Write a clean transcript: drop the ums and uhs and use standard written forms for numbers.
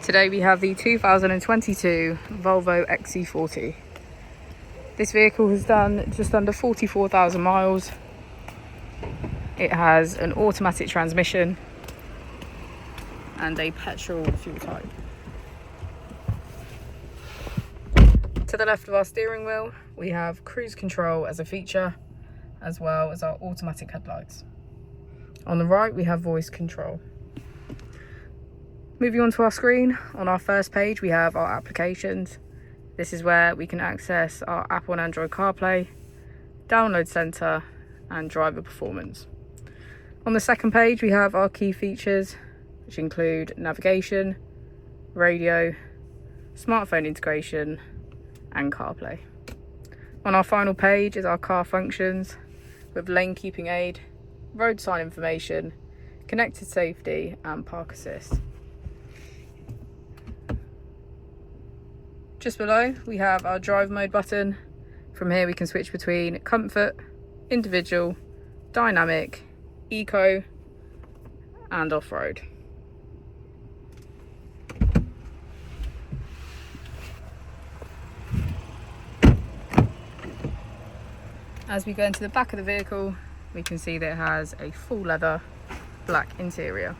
Today we have the 2022 Volvo XC40. This vehicle has done just under 44,000 miles. It has an automatic transmission and a petrol fuel type. To the left of our steering wheel, we have cruise control as a feature, as well as our automatic headlights. On the right, we have voice control. Moving on to our screen, on our first page we have our applications. This is where we can access our Apple and Android CarPlay, download center and driver performance. On the second page we have our key features, which include navigation, radio, smartphone integration and CarPlay. On our final page is our car functions with lane keeping aid, road sign information, connected safety and park assist. Just below we have our drive mode button. From here we can switch between comfort, individual, dynamic, eco and off-road. As we go into the back of the vehicle, we can see that it has a full leather black interior.